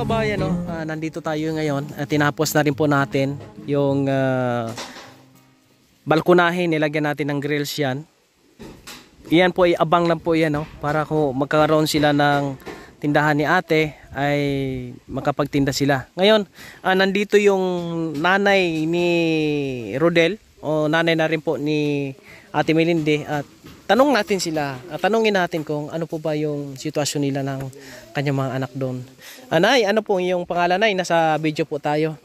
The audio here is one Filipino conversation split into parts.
kabayan, no? Nandito tayo ngayon. Tinapos na rin po natin yung balkonahe. Nilagyan natin ng grills yan. Iyan po ay abang lang po yan, no? Para kung magkaroon sila ng tindahan ni ate ay makapagtinda sila. Ngayon, nandito yung nanay ni Rodel o nanay na rin po ni Ate Melinde at tanong natin sila at tanungin natin kung ano po ba yung sitwasyon nila ng kanyang mga anak doon. Nay, ano po yung pangalan, Nay? Nasa video po tayo.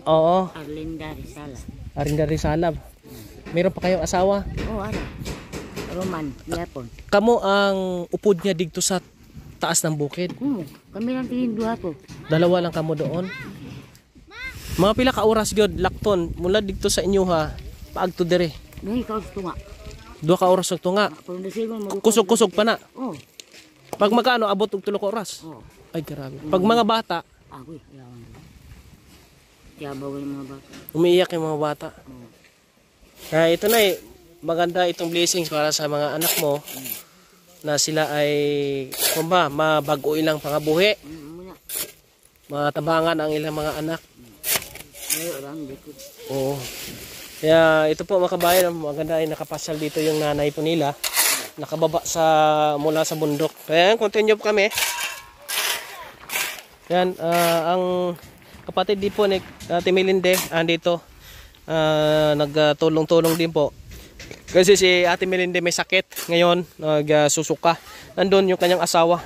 Oo. Arlinda Rizala. Arlinda Rizala. Meron pa kayong asawa? Oo, ano? Roman, Yapon. Kamo ang upod niya dito sa taas ng bukid? Kami lang tingin duha ko. Dalawa lang kamo doon? Mga pila ka oras gyud lakton mula dito sa inyo ha paagto dire? May kaos tunga. 2 ka oras og tunga. Kusog-kusog pa na. Oo. Pag magkano abot og 3 ka oras? Oo. Ay grabe. Pag mga bata, Ako yawan. Kaya bawal yung mga bata. umiiyak yung mga bata. Kaya ito na maganda itong blessings para sa mga anak mo na sila ay kumba mabago ilang pangabuhi. Matabangan ang ilang mga anak. Oo. Kaya ito po mga kabayan, maganda ay nakapasal dito yung nanay po nila. Nakababa mula sa bundok. Kaya continue po kami. Yan, ang kapatid din po ni Ate Melinde andito. Nagtulong-tulong din po. Kasi si Ate Melinde may sakit ngayon, nagsusuka. Nandun yung kanyang asawa,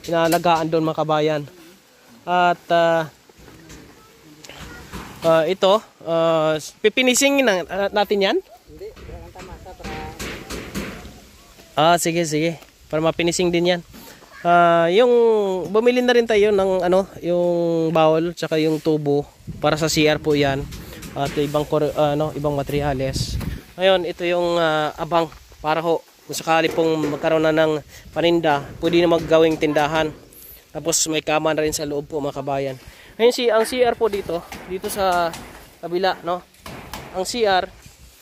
inalagaan doon mga kabayan. At ito, pipinising natin yan? Hindi, sige. Para mapinising din yan. Yung bumili na rin tayo ng yung bowl tsaka yung tubo para sa CR po yan. At ibang materyales. Ngayon, ito yung abang para ho kung sakali pong magkaroon na ng paninda, pwede na maggawing tindahan. Tapos may kama na rin sa loob po mga kabayan. Ngayon ang CR po dito sa kabila, no? Ang CR,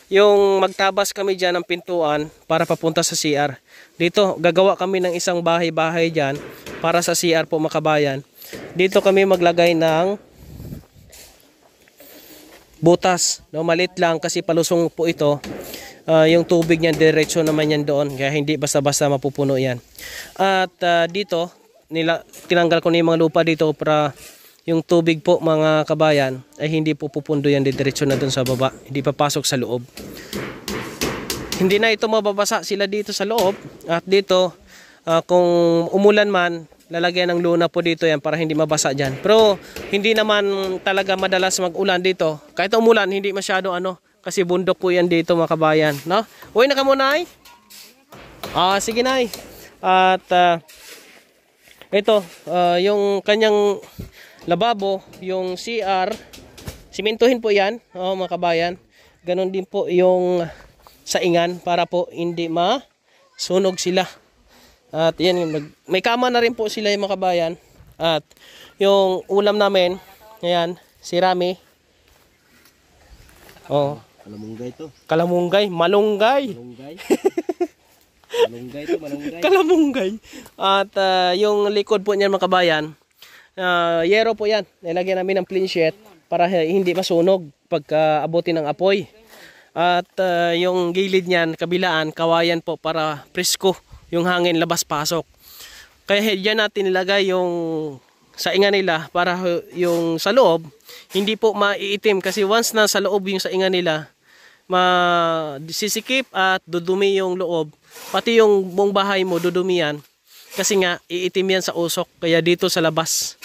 yung magtabas kami diyan ng pintuan para papunta sa CR. Dito gagawa kami ng isang bahay-bahay diyan para sa CR po mga kabayan. Dito kami maglagay ng butas, no? Malit lang kasi palusong po ito. Yung tubig niyan diretso naman yan doon, kaya hindi basta-basta mapupuno yan. At dito tinanggal ko na yung mga lupa dito para yung tubig po mga kabayan ay hindi po pupundo yan diretso na doon sa baba, hindi papasok sa loob. Hindi na ito mababasa sila dito sa loob. At dito kung umulan man, lalagyan ng luna po dito yan para hindi mabasa dyan. Pero hindi naman talaga madalas mag-ulan dito. Kahit umulan, hindi masyado kasi bundok po yan dito mga kabayan, no? Uwi na ka muna, Nay? Sige, Nay. At ito, yung kanyang lababo, yung CR, simintuhin po yan, mga kabayan. Ganon din po yung saingan para po hindi masunog sila. At yan, may kama na rin po sila yung mga kabayan. At yung ulam namin, ayan, sirami. Kalamunggay to. Kalamunggay, malunggay. Malunggay to, malunggay. Kalamunggay. At yung likod po niyan mga kabayan, yero po yan. Nilagyan namin ng clean sheet para hindi masunog pagka abutin ng apoy. At yung gilid niyan, kabilaan, kawayan po para presko yung hangin labas-pasok. Kaya diyan natin nilagay yung saingan nila para yung sa loob hindi po maiitim kasi once na sa loob yung saingan nila, masisikip at dudumi yung loob. Pati yung buong bahay mo dudumi yan. Kasi nga iitim yan sa usok, kaya dito sa labas.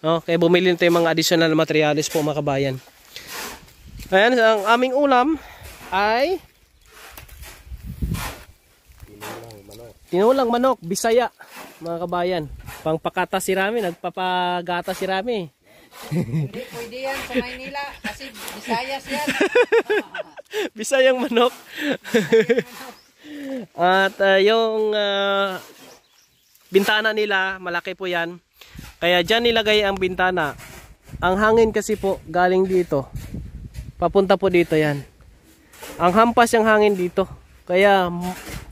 No? Kaya bumili nito yung mga additional materials po mga kabayan. Ayan, ang aming ulam ay tinulang manok, Bisaya mga kabayan. Pangpakata si Rami, nagpapagata si Rami. Hindi pwede yan sa Maynila kasi Bisayas yan. Bisayang manok. At yung bintana nila, malaki po yan. Kaya dyan nilagay ang bintana. Ang hangin kasi po galing dito. Papunta po dito yan. Ang hampas yung hangin dito. Kaya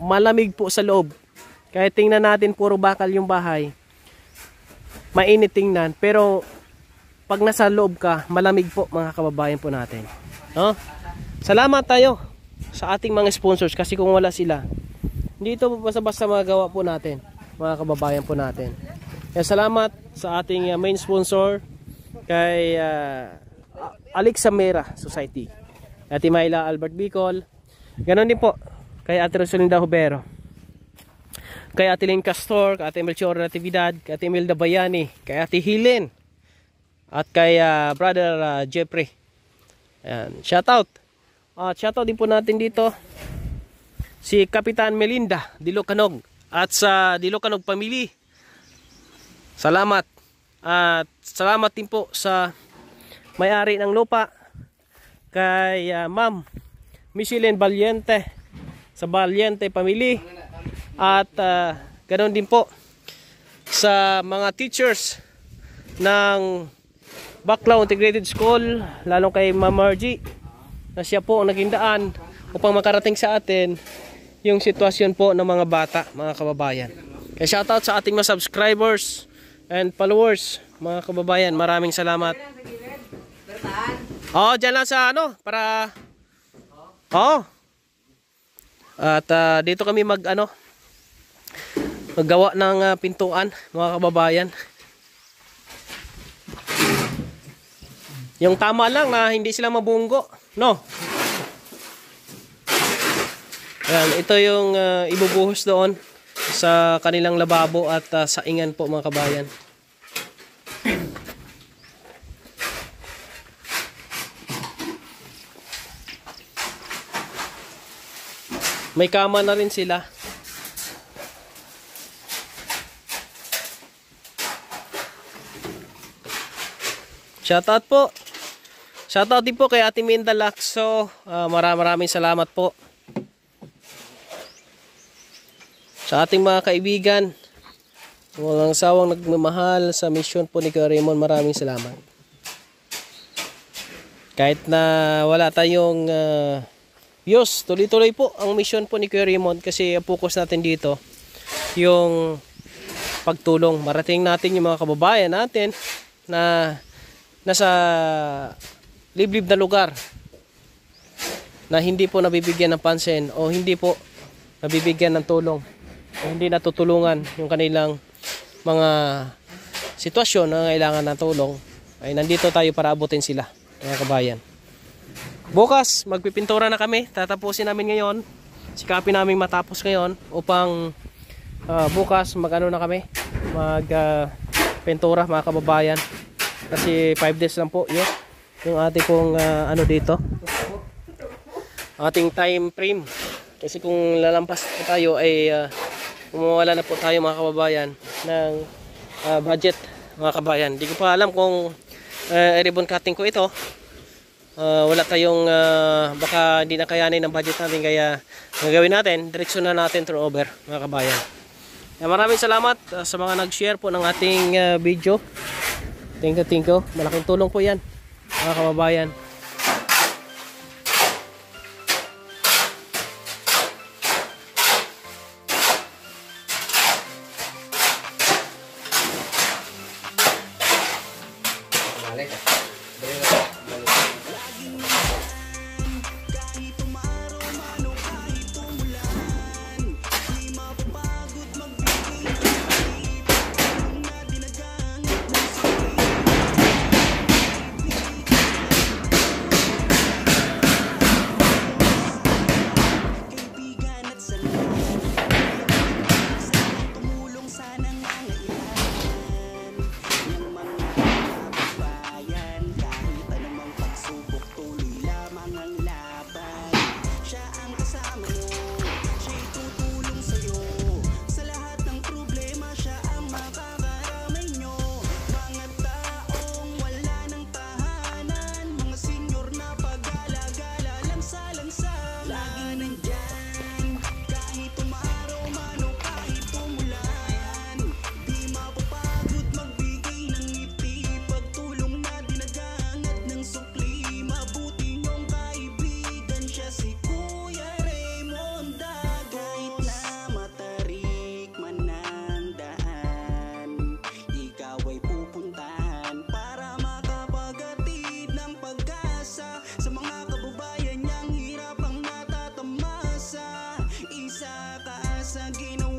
malamig po sa loob. Kaya tingnan natin puro bakal yung bahay. mainit tingnan, pero pag nasa loob ka, malamig po mga kababayan po natin. No? Salamat tayo sa ating mga sponsors kasi kung wala sila, hindi ito basta-basta magawa po natin, mga kababayan po natin. Kaya salamat sa ating main sponsor kay Alex Samera Society, Ate Myla Albert Bicol, ganon din po kay Ate Rosalinda Hubero, kay Ate Lynn Castor, kay Ate Melchor Natividad, kay Ate Imelda Bayani, kay Ate Hilen, at kay Brother Jeffrey. Ayan, shoutout. Shoutout din po natin dito si Kapitan Melinda Dilocanog at sa Dilocanog Family. Salamat. At salamat din po sa may-ari ng lupa kay Ma'am Michelin Valiente sa Valiente Family. At ganoon din po sa mga teachers ng Baclaw Integrated School, lalong kay Ma'am Margie, na siya po ang naging daan upang makarating sa atin yung sitwasyon po ng mga bata, mga kababayan. Kaya shoutout sa ating mga subscribers and followers, mga kababayan. Maraming salamat. Dyan lang sa para at dito kami maggawa ng pintuan, mga kababayan. Yung tama lang na hindi sila mabunggo, no? Ayan, ito yung ibubuhos doon sa kanilang lababo at saingan po, mga kabayan. May kama na rin sila. Shoutout po. Shoutout din po kay Ate Minda Lacso. Maraming salamat po. Sa ating mga kaibigan, walang sawang nagmamahal sa mission po ni Kuya Raymond, maraming salamat. Kahit na wala tayong views, tuloy-tuloy po ang mission po ni Kuya Raymond kasi ang focus natin dito yung pagtulong. Marating natin yung mga kababayan natin na nasa liblib na lugar na hindi po nabibigyan ng pansin o hindi po nabibigyan ng tulong o hindi natutulungan yung kanilang mga sitwasyon na kailangan ng tulong, ay nandito tayo para abutin sila, mga kabayan. Bukas magpipintura na kami, tatapusin namin ngayon, sikapin namin matapos ngayon upang bukas na kami pintura, mga kababayan. Kasi 5 days lang po yun yung ating pong dito, ating time frame. Kasi kung lalampas po tayo ay mawala na po tayo, mga kababayan, ng budget, mga kabayan. Hindi ko pa alam kung ribbon cutting ko ito. Wala tayong baka hindi na kayanin ng budget natin, kaya gagawin natin, direksyon na natin turnover, mga kabayan. Maraming salamat sa mga nag-share po ng ating video. Thank you. Malaking tulong po yan, mga kababayan. Isa ka sa ginawa